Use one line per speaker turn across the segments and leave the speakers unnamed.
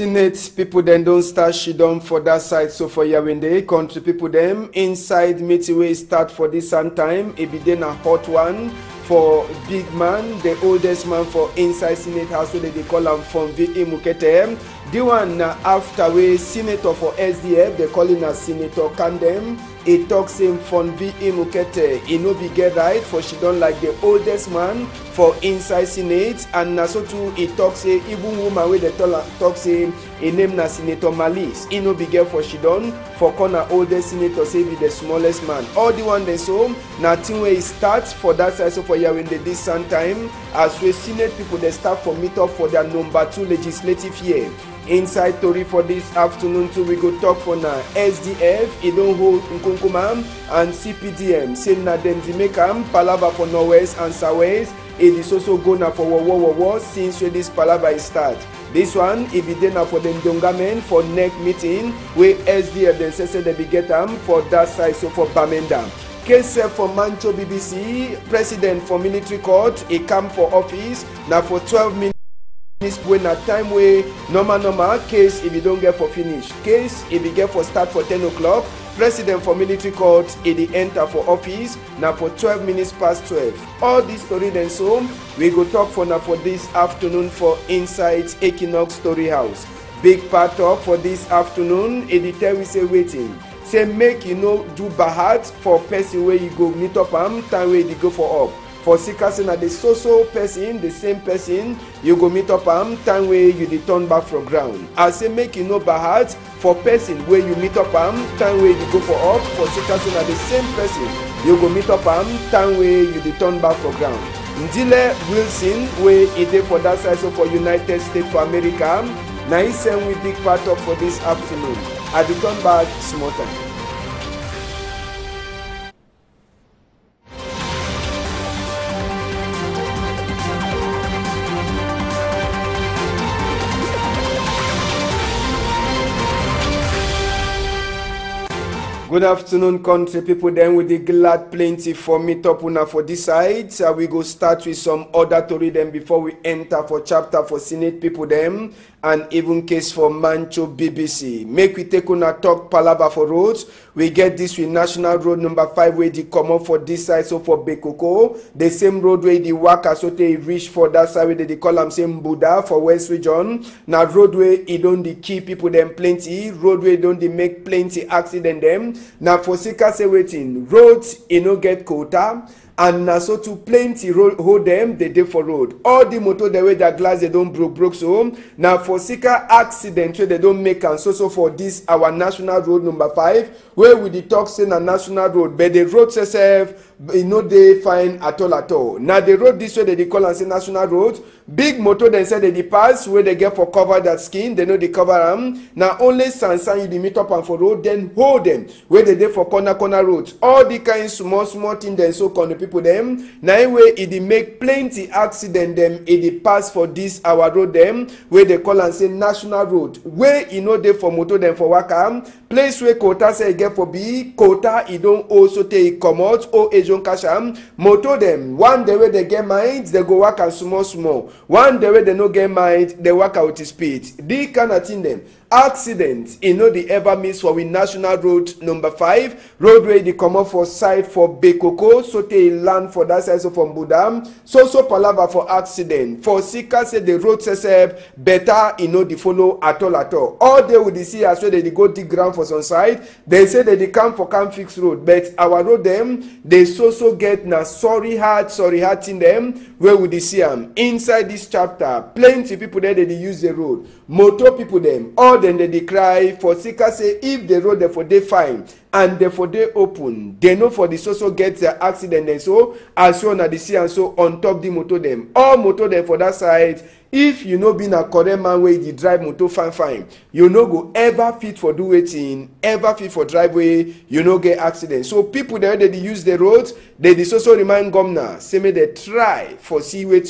Senate people then don't start shidon for that side. So for Yawende, country people them inside meeting start for this time. It be then a hot one for big man, the oldest man for inside Senate House, where they call him from V.E. Mukete. The one after we senator for SDF, they call him a Senator Kandem. He talks him from V.E. Mukete. He no be get right for she don't like the oldest man for inside Senate. And so too he talks say even woman where they talk say he name na Senator Malice. He no be get for she don't for corner oldest senator say be the smallest man. All the one they so nothing where he starts for that side. So for you in the this time as we Senate people they start for meet up for their number 2 legislative year. Inside Tori for this afternoon too, we go talk for now. SDF, it don't hold Nkunkumam and CPDM. Say na them to make palava for Norwest and Southwest. It is also go now for war since when this palava is start. This one, it be then for them younger men for next meeting where SDF then say they be get for that side, so for Bamenda. Case for Mancho BBC, president for military court, he come for office now for 12 minutes. When a time where normal case if you don't get for finish case if you get for start for 10 o'clock president for military court if he enter for office now for 12 minutes past 12. All this story then so we go talk for now for this afternoon for inside Equinox Story House. Big part of for this afternoon it tell we say waiting say make you know do bahat for person where you go meet up time where you go for up. For Sikasi na the so person, the same person, you go meet up time where you dey turn back for ground. I say make you know bahat for person where you meet up time where you go for up. For Sikasi na the same person, you go meet up time where you dey turn back for ground. Ndile Wilson where he dey for that side so for United States for America. Na he send we big part up for this afternoon. I dey turn back small time. Good afternoon, country people. Then with the glad plenty for meet up una for this side. We go start with some other story them before we enter for chapter for Senate people them and even case for Mancho BBC. Make we take una talk palava for roads. We get this with National Road number 5 where they come up for this side so for Bekoko. The same road where the waka so they reach for that side where they call them same Buddha for West Region. Now roadway it don't the key people them plenty. Roadway don't they make plenty accident them. Now for Sika say waiting roads it no get quota. And na so to plenty road hold them they dey for road. All the motor the way their glass they don't broke so. Now for Sika accident where they don't make and so for this our National Road number 5 where we the talk say na National Road but the road itself you know they fine at all. Now the road this way they call and say National Road. Big motor then say they pass where they get for cover that skin. They know they cover them. Now only Sansan you dey meet up and for road then hold them where they dey for corner roads. All the kind small thing then so con the people them. Now way it dey make plenty accident them it dey pass for this our road them where they call and say National Road. Where you know they for motor them for waka place where quota say get for be quota it don't also take come out or Asian cash motor them one day where they get mind they go work and small one day where they no get mind they work out speed the kind of thing them accident you know the ever miss for we National Road number 5 roadway they come up for side for Bekoko so they land for that side so from Budam so palava for accident for Sika say the road says better you know the follow at all day with the see as well they go dig ground for some side they say that they come fix road but our road them they so get na sorry heart in them where would they see them inside this chapter plenty people there they use the road motor people them all then they cry for Sika say if the road therefore they fine and therefore they open they know for the so get the accident and so as well na the see and so on top the motor them all motor them for that side. If you know being a correct man where you drive motor fine you no go ever fit for do waiting ever fit for driveway you no get accident. So people there they use the roads they also remind governor say may they try for see way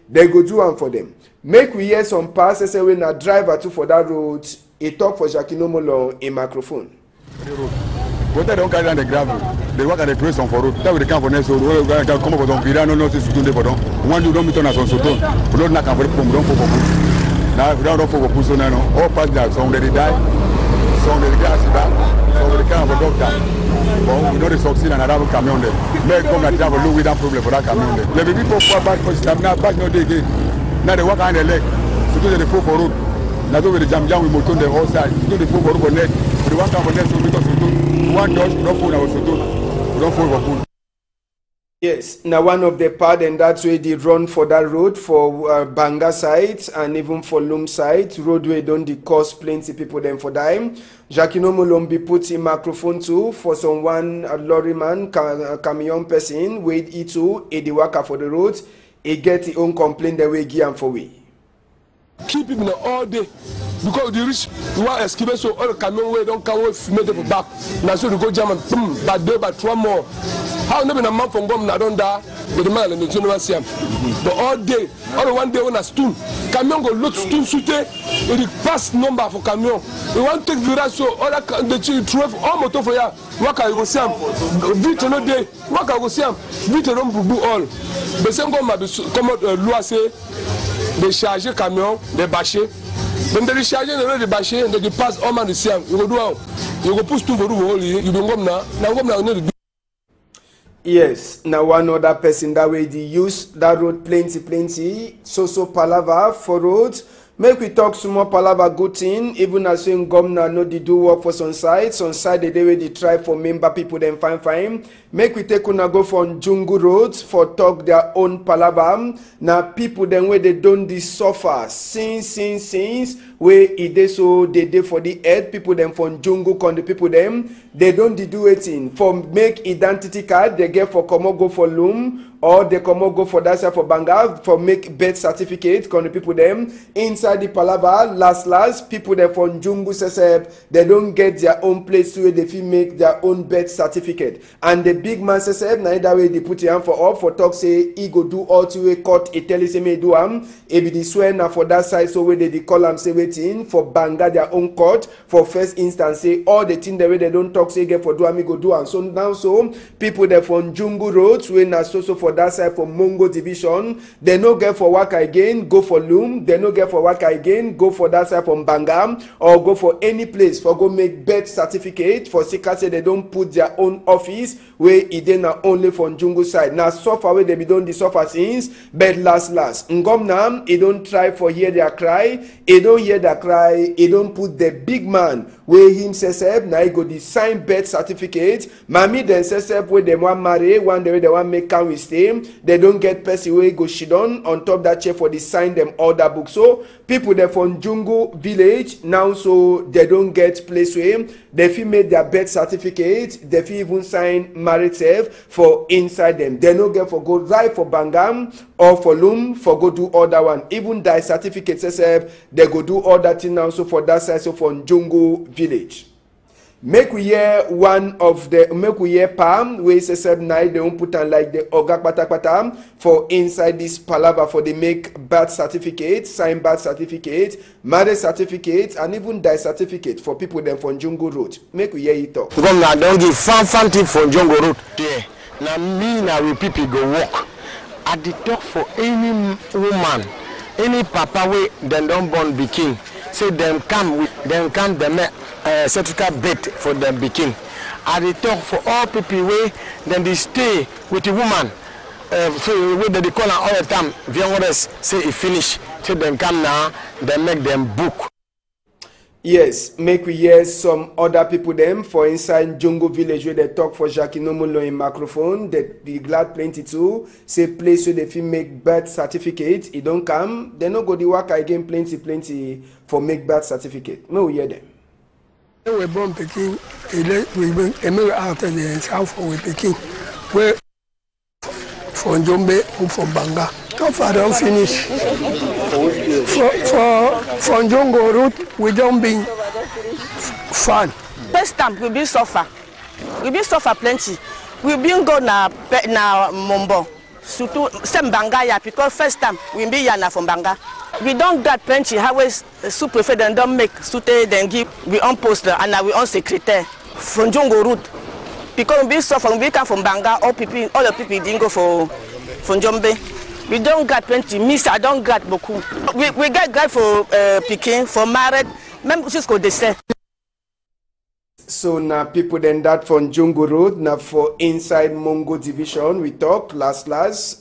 they go do one for them. Make we hear some passes say when a driver too for that road he talk for Jacquino Molon in microphone.
What they don't carry down the gravel, they work at the place on for road. That will come for next road. We come up with them. Pirano no to do for them. One you don't meet on us on so don't. We don't knock on for them. Don't for. Now if we don't for Puso now, all passengers, some they die, some they get accident, some they can't have a doctor. But we know they succeed and I have a camion there. May come and have a look without problem for that camion there. Let me people for bad for system now back no day again. Now they walk on their leg. So do the 4 for road. Now do the jam with motor on the whole side. Do the 4 for road for net. The one come for net so because we do one dodge, we don't phone our photo. We don't phone for food.
Yes, now one of the part, and that's where they run for that road for Banga side and even for Loom side. Roadway don't they cost plenty people them for dime. Jackie Nomolombi put in microphone too for someone, a lorry man, camion person, wait E2, a worker for the road, he get his own complaint the way give for we.
Keep him all day because the rich want escape so all the camion way don't come with made them back. Now so they go jam and boom, but day but 2 more. How never a man from Gom don't die with the man and the general Siam. But all day, all one day when a stone, camion go look stone suite, it pass number for camion. We want to take the rest so all the children 12 all motor for ya. What can you go Siam? Vite no day, what can you go Siam? Vite don't do all. The same Gom come out loi say they charge camion, they bâcher. When they charge they bâcher and they pass all man the Siam. You go do how? You go push two for the you don't go now. Now go now.
Yes, now one other person that way they use that road plenty, so palava for roads. Make we talk some more palava good thing, even as saying governor know they do work for some side they way they try for member people then fine. Make we take una go for Jungle roads for talk their own palava. Now people then where they don't this suffer since where it is so they dey for the head people them from Jungle con the people them they don't do anything for make identity card they get for come go for Loom or they come go for that side for Banga for make birth certificate con the people them inside the palava last people them from Jungle they don't get their own place where they feel make their own birth certificate and the big man says na that way they put your hand for up for talk say he go do all to way court e tell say me do am e be the swear na for that side so where they call am say waiting for Banga their own court for first instance say all the thing the way they don't talk say get for do am go do am so now so people there from Jungle roads wey na so for that side for Mongo division they no get for Waka again go for Loom they no get for Waka again go for that side from Banga or go for any place for go make birth certificate for Sika say they don't put their own office where it dey na only from Jungle side now suffer where they be don the suffer since but last Ngomnam he don't try for hear their cry he don't hear their cry he don't put the big man where him says now he go the sign birth certificate mami then says where they want marry one day they want make can we stay they don't get person where go shidon on top that chair for the sign them order book so people there from Jungle village now so they don't get place where they feel made their birth certificate they feel even sign marriage self for inside them they no get for go right for Bangam or for Loom for go do other one even die certificate says they go do all that thing now so for that side so for Jungle village. Make we hear one of the make we hear palm where says night they won't put on like the ogak pata for inside this palava for the make birth certificate, sign birth certificate, marriage certificate, and even die certificate for people them from Jungle road. Make we hear it talk.
Governor don't give fan tip for Jungle road there. Now me now we people go walk. At the talk for any woman, any papa way then don't born bikin. Say them come the certificate bed for them begin. I they talk for all people way then they stay with the woman. So where they call her all the time. Viewers say it finish. So them come now, they make them book.
Yes, make we hear some other people them for inside Jungle village where they talk for Jackie Nomolo in microphone. They glad plenty too. Say place where they feel make birth certificate. It don't come. They no go the work again plenty for make birth certificate. No, we hear them.
We born Peking. We after the south for Peking. Where from Jombe or from Banga. How far don't finish. From Jungle route, we don't be fun.
First time we be suffer. We be suffer plenty. We been go na Mombo. Surtout some Banga ya because first time we be yana from Banga. We don't get plenty. How is sous-préfet then don't make suite then give we on post and we on secretary from Jungle route. Because we be suffer we come from Banga all the people didn't go for from Jombe. We don't get plenty. Miss, I don't get beaucoup. We get guy for picking, for married. Même jusqu'au décès.
So now people then that from Jungle Road, now for inside Mongo division, we talk last.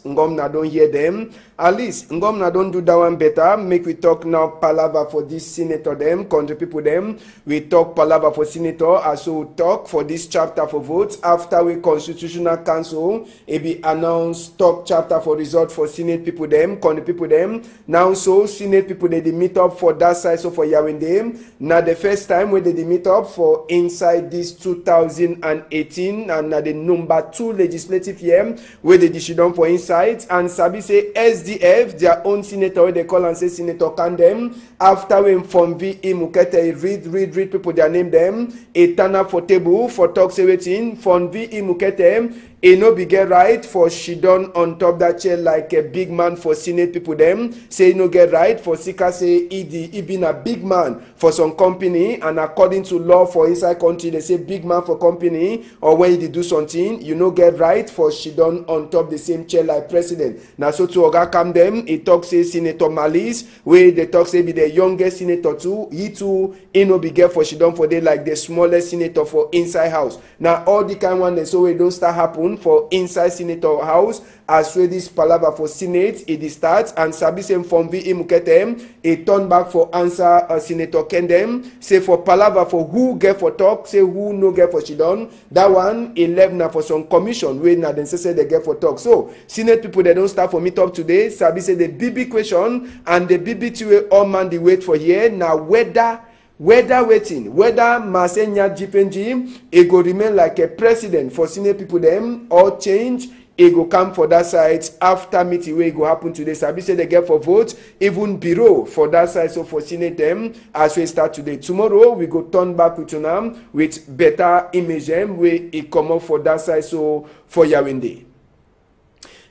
Ngom na don't hear them. At least Ngom na don't do that one better. Make we talk now palaver for this senator them, country people them. We talk palaver for senator, as we talk for this chapter for votes. After we constitutional council, it be announced top chapter for result for senate people them, country people them. Now so senate people they meet up for that side, so for Yawende. Now the first time when they meet up for inside this 2018 and the number 2 legislative year where they decision for inside and Sabi say SDF their own senator they call and say Senator Kandem after when from V.E. Mukete read people their name them a turn for table for talk say waiting from V.E. Mukete it no be get right for she done on top that chair like a big man for senate people them say no get right for Sika say he been a big man for some company and according to law for inside country they say big man for company or when they do something you no get right for she done on top the same chair like president. Now so to Oga come them he talk say Senator Malice where they talk say be the youngest senator too he no be get for she done for they like the smallest senator for inside house. Now all the kind one they so we don't start happen for inside senator house as well this palaver for senate it starts and Sabi same from V.E. Mukete a turn back for answer Senator Kendem say for palaver for who get for talk say who no get for she done that one 11 for some commission wey na dem say they get for talk. So senate people they don't start for meet up today. Sabi say the BB question and the BB2 way all man the wait for here now whether Masenya Jipenji it go remain like a president for senate people them or change it go come for that side after meeting where it go happen today. Sabi say they get for vote even bureau for that side so for senate them as we start today. Tomorrow we go turn back with Tunam with better image them where it come up for that side so for Yawende.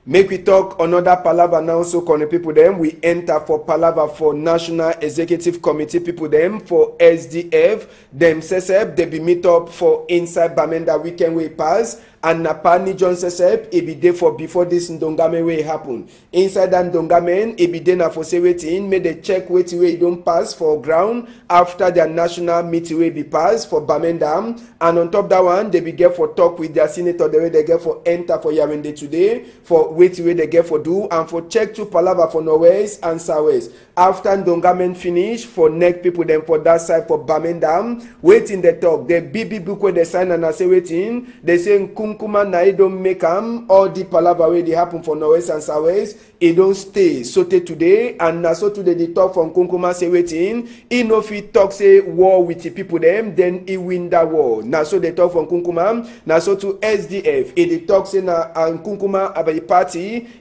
Make we talk another palaver now so corner people them we enter for palaver for National Executive Committee people them for SDF them sesep they be meet up for inside Bamenda weekend way pass and Napani John sesep it be there for before this Ndongame way happen inside that Ndongame it be there na for say waiting make they check waiting way don't pass for ground after their national meeting way be pass for Bamenda and on top that one they be get for talk with their senator the way they get for enter for Yawende today for waiting way they get for do and for check to palaver for Norwest and Southwest after Ndongame finish for neck people them for that side for Bamenda waiting the talk the BB book where they sign and I say waiting they say Kunkuma na it don't make all the palaver way they happen for Norwest and Southwest it don't stay so today and na so today the talk from Kunkuma say waiting he no fit talk say war with the people them then he win that war na so they talk from Kunkuma na so to SDF he the talk say na and Kunkuma about the party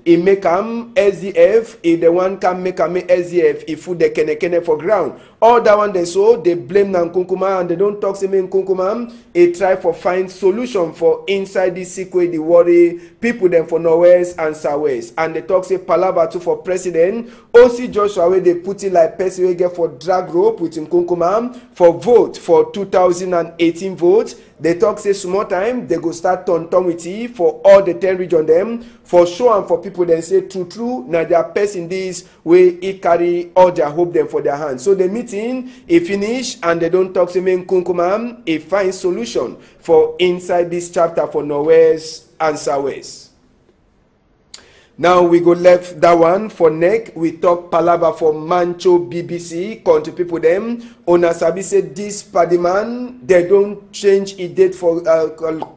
he make SDF he the one can make SDF he put the kene for ground all that one they so they blame na Kunkuma and they don't talk say me Kunkuma he try for find solution for inside this sequence the worry people them for Norwest and Southwest and they talk say palaver too for president OC Joshua where they put it like person we get for drag rope with Kunkuma for vote for 2018 votes. They talk say small time they go start turn with it for all the 10 region them for show and for people then say true now they are person this way he carry all their hope them for their hands. So the meeting he finish and they don't talk say me Kunkuma he find solution for inside this chapter for Norwest and Southwest. Now we go left that one for neck. We talk palaver for Mancho BBC country people them. Ona Sabi said this padiman they don't change a date for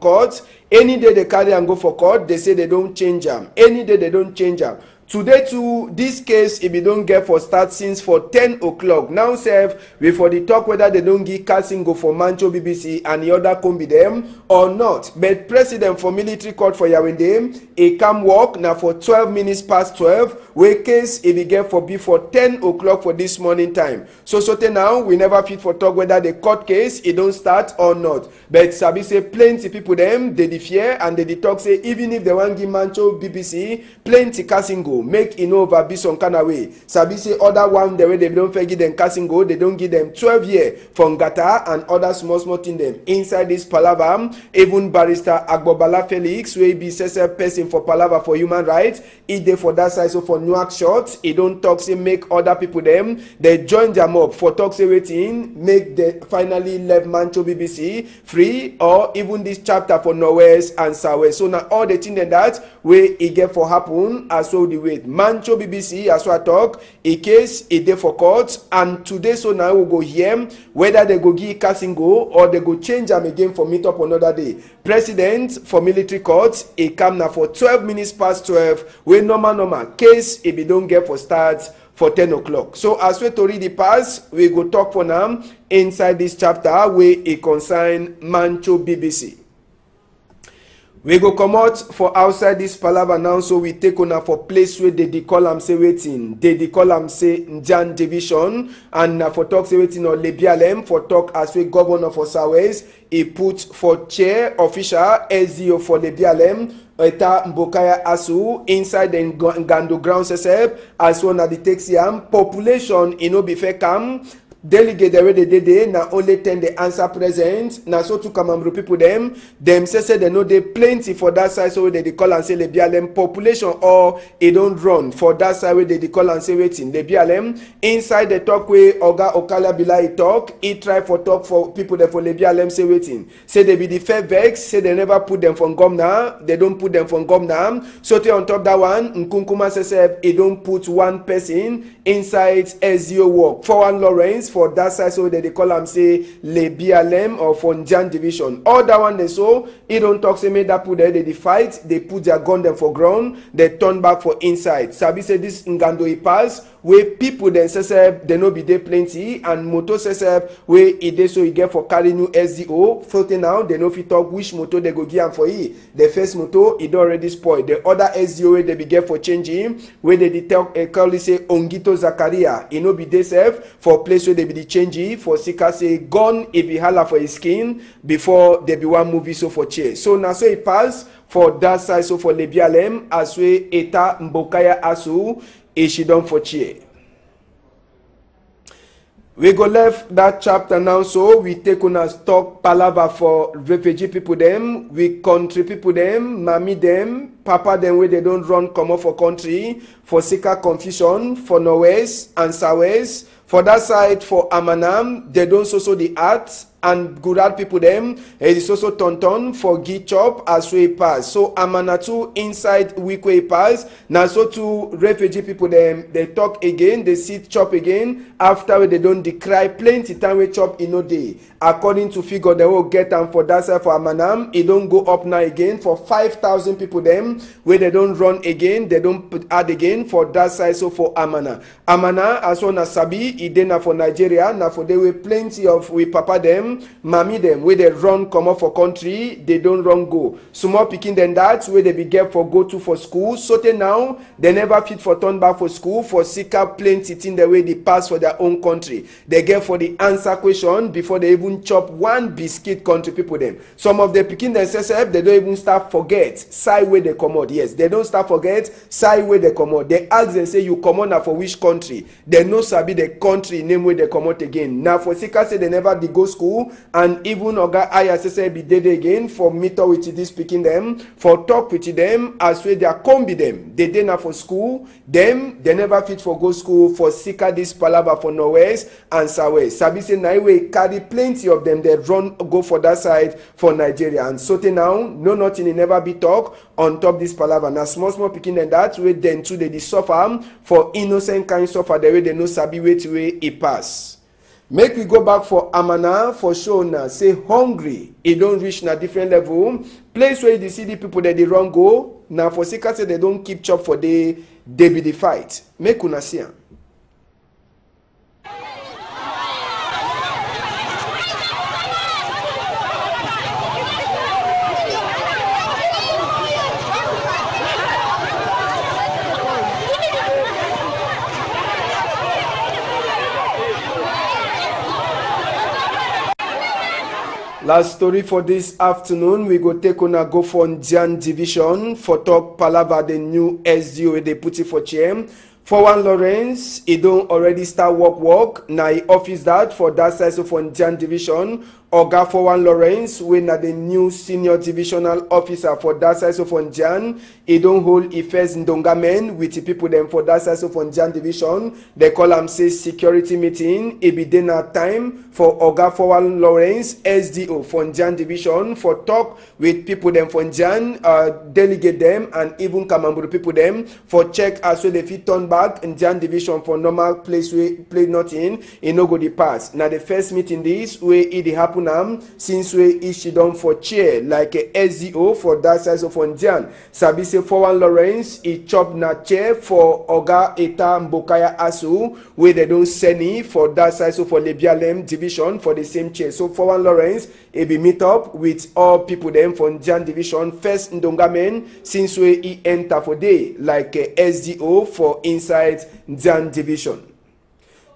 court. Any day they carry and go for court, they say they don't change them. Any day they don't change them. Today too, this case if you don't get for start since for 10 o'clock. Now serve we for the talk whether they don't give casting go for Mancho BBC and the other can be them or not. But president for military court for Yawende, he come work now for 12 minutes past 12. Where case if you get for before 10 o'clock for this morning time. So now we never fit for talk whether the court case it don't start or not. But Sabi say plenty people them they fear and they talk say even if they want give Mancho BBC plenty casting go. goal. Make it over be some kind of way. Sabi say other one the way they don't give them casting goal, they don't give them 12 years from Gata and other small thing them. Inside this palaver, even barrister Agbobala Felix, will be CSF person for palaver for human rights. He dey for that side, so for Newark shots, he don't talk say make other people them. They join them up for talk say waiting, make the finally left Mancho BBC free, or even this chapter for Norwest and Southwest. So now all the thing that way it get for happen as well the way Mancho BBC as well talk a case a day for court, and today so now we go hear whether they go give casting go or they go change them again for meet up another day. President for military court a come now for 12 minutes past 12 wey normal case if you don't get for start for 10 o'clock. So as we to read the pass, we go talk for now inside this chapter where it concern Mancho BBC. We go come out for outside this palaver now, so we take on for place where they call am say waiting. They call am say Njan division, and for talk say waiting or Lebialem for talk as we governor for Southwest. He put for chair official SDO for Lebialem. Eta Mbokaya Asu inside the Ngando ground CSF as one of the Texiam population be fair come. Delegate the way they did now only 10 the answer present now so to come people them say they know they plenty for that side, so they call and say the BLM population or it don't run for that side where they call and say waiting the BLM inside the talk way Oga Okala Bilai talk he try for talk for people that for the BLM say waiting say they be the fair vex, say they never put them from Gomna, they don't put them from Gomna, so they on top that one Nkunkuma says he don't put one person inside SEO work for one Lawrence for that side, so they call them say Le BLM or for Njan division. All that one they so he don't talk say make that put there they fight, they put their gun them for ground, they turn back for inside. Sabi say this Ngando he pass where people then say they no be there plenty, and moto say where it dey so he get for carry new SDO floating now they no fit talk which moto they go give am for he. The first moto it already spoiled. The other SDO where they be get for changing where they tell call say Ongito Zakaria he no be there safe for place where they be the changing for Sika say gun if he holla for his skin before they be one movie so for chair. So now so he pass for that side, so for Lebialem as we Eta Mbokaya Asu she done for chair. We go left that chapter now, so we take on a stock palava for refugee people them, we country people them, mommy them, papa them where they don't run come up for country, for Sika confusion, for Norwest and Southwest. For that side, for Amanam, they don't so the arts and good art people them. It is also Tonton for Gichop as we pass. So Amanatu inside Wikwe pass. Now so to refugee people them, they talk again, they sit chop again. After they don't decry plenty time we chop in no day. According to figure they will get them for that side for Amanam. It don't go up now again for 5,000 people them where they don't run again, they don't put add again for that side. So for Amana. Amana as one as Sabi. It then for Nigeria, now for they were plenty of we papa them, mommy them, where they run come up for country, they don't run go. Small picking than that, where they be get for go to for school. So they now they never fit for turn back for school for Sika plenty in the way they pass for their own country. They get for the answer question before they even chop one biscuit country people them. Some of the picking themselves they don't even start forget side where they come out. Yes, they don't start forget side where they come out. They ask and say you come on for which country? They know sabi the country name where they come out again. Now for Sika say they never did go school, and even Oga Aya say be dead again for meet with this speaking them, for talk with them as well they are combi them. They did not for school, them they never fit for go school for Sika this palava for Norwest and Southwest. Sabi say Naiwe carry plenty of them, they run go for that side for Nigeria. And so now no nothing never be talk on top this palava. Now small picking and that way then too they suffer for innocent kind suffer the way they know sabi way to way it pass. Make we go back for Amana for sure now. Say hungry, it don't reach na different level. Place where the city people that they run go. Now for Sika say they don't keep chop for they be the fight. Make una see am. Last story for this afternoon, we go take on a go for Njan division for talk palava the new SDO they put it for chair. For one Lawrence, he don't already start work. Now he office that for that side so for Njan division. Oga for one Lawrence, when na the new senior divisional officer for that side of Njan, he don't hold a first ndongamen with the people them for that side of Njan division. They call him say security meeting. It be dinner time for Oga for one Lawrence SDO for Njan division for talk with people them for Njan, delegate them and even Kamamburu people them for check as well if he turn back Njan division for normal place we play nothing. He no go the pass. Now the first meeting this way it happen. Since we issue them for chair like a SDO for that size of Njan. Sabi say for one Lawrence, he chop na chair for Oga Eta Mbokaya Asu, where they don't send it for that size of Lebialem division for the same chair. So for one Lawrence, he be meet up with all people them for Njan division. First Ndongamen, since he enter for day like a SDO for inside Njan division.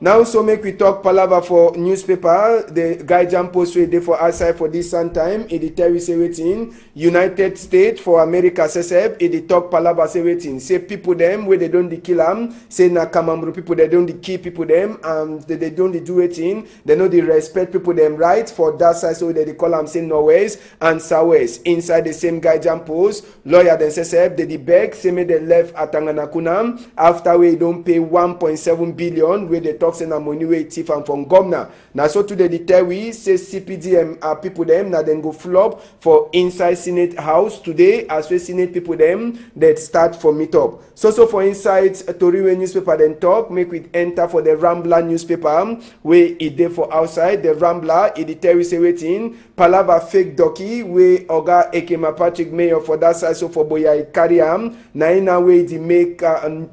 Now, so make we talk palava for newspaper. The Guardian Post day for outside for this sun time. It the tell we say waiting. United States for America says it the talk palava say waiting. Say people them where they don't kill them. Say na Kamamburu people they don't kill people them. They don't do waiting. They know they respect people them right for that side. So they call them say northwest and southwest inside the same Guardian Post. Lawyer then says they beg say me they left at Tanganakunam after we don't pay 1.7 billion where they talk. Na money wey thief and from governor. Now so today the tell we say CPDM people them now then go flop for inside Senate House today as well Senate people them that start for meet up. So for inside Toriwe newspaper then talk make we enter for the Rambler newspaper where it dey for outside the Rambler it tell we say waiting palava fake donkey where Oga Ekema Patrick Mayor for that side so for Boya carry am na in a way the make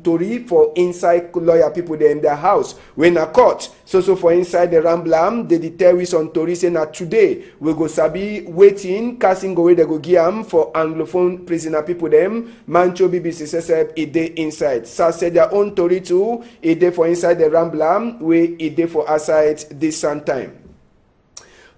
Tori for inside lawyer people there in their house when a court. So for inside the Ramblam, they tell we on Tori say na today we go sabi waiting casting go away they go give for Anglophone prisoner people them. Mancho BBC says it dey inside. So said their own Tori too. It dey for inside the Ramblam where it dey for outside this sun time.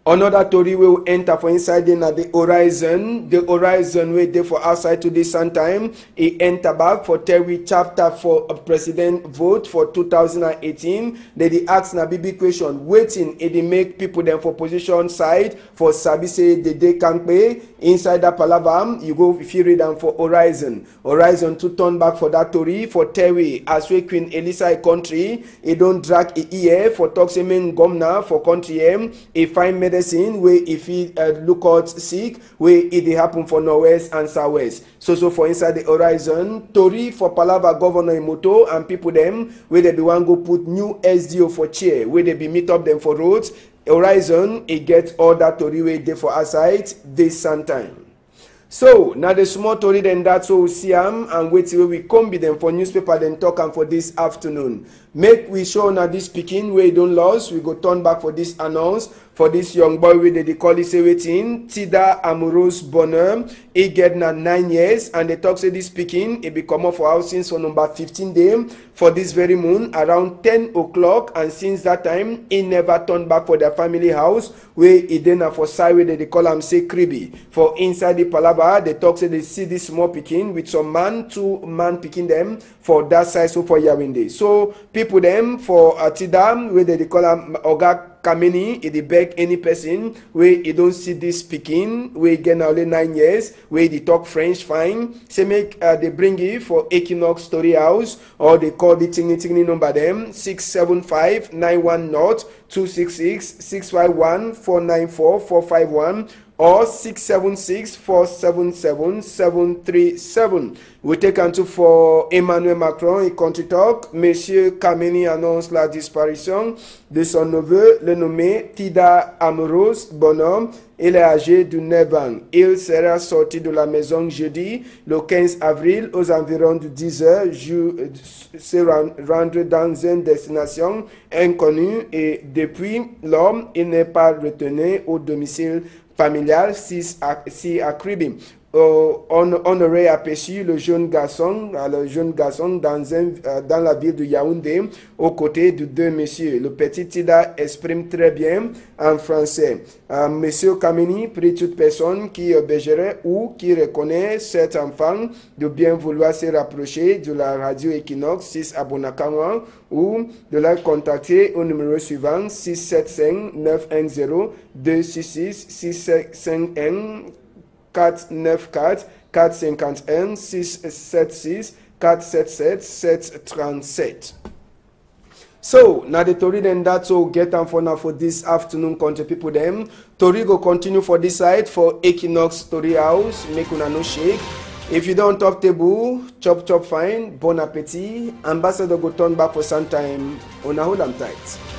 Another Tory will enter for inside in the Horizon. The Horizon will there for outside to this sun time. He enter back for Terry chapter for a president vote for 2018. They ask na big question. Waiting it they make people them for position side for Sabi say they can't pay. Inside that palavam, you go if you read them for Horizon. Horizon to turn back for that Tory for Terry as we Queen Elisa country. He don't drag a ear for Toxemen Gomna for country he find medicine where if he look out sick where it happen for northwest and southwest. So for inside the Horizon, Tory for Palava Governor Imoto and people them where they be one go put new SDO for chair where they be meet up them for roads. Horizon it get all that Tory way there for outside this sun time. So now the small Tory then that's so we see them and wait till we come be them for newspaper then talk and for this afternoon. Make we show now this speaking where don't lose. We go turn back for this announce for this young boy with the call is waiting. Tida Amorous Bonheur. He get now 9 years and they talk say this speaking. It be come up for house since for number 15 day for this very moon around 10 o'clock and since that time he never turned back for their family house where he then for side where they call him say Kribi. For inside the Palava they talk say they see this small picking with some man, 2 man picking them for that side so for Yawinde. So people them for Tida where they call him Oga Kameni, it beg any person where you don't see this speaking, where get only 9 years, where they talk French fine. Say make they bring it for Equinox Story House or they call the tingly number them 675 910 266 651 494 451 or 676-477-737. We take unto for Emmanuel Macron et country talk. Monsieur Kameni annonce la disparition de son neveu, le nommé Tida Amorous Bonhomme. Il est âgé de 9 ans. Il sera sorti de la maison jeudi, le 15 avril, aux environs de 10 heures, se rendre dans une destination inconnue et depuis l'homme, il n'est pas retenu au domicile familial si à Kribi. on aurait aperçu le jeune garçon dans la ville de Yaoundé, aux côtés de deux messieurs. Le petit Tida exprime très bien en français. Monsieur Kameni prie toute personne qui obéirait ou qui reconnaît cet enfant de bien vouloir se rapprocher de la radio Equinox 6 à Bonakawa ou de la contacter au numéro suivant 675 910 266 651 494 451 676 477 737. So, now the Tori then that's all get on for now for this afternoon, country people them. Tori go continue for this side for Equinox Tori House, make una no shake. If you don't top table, chop fine, bon appetit. Ambassador go turn back for some time. Una hold am tight.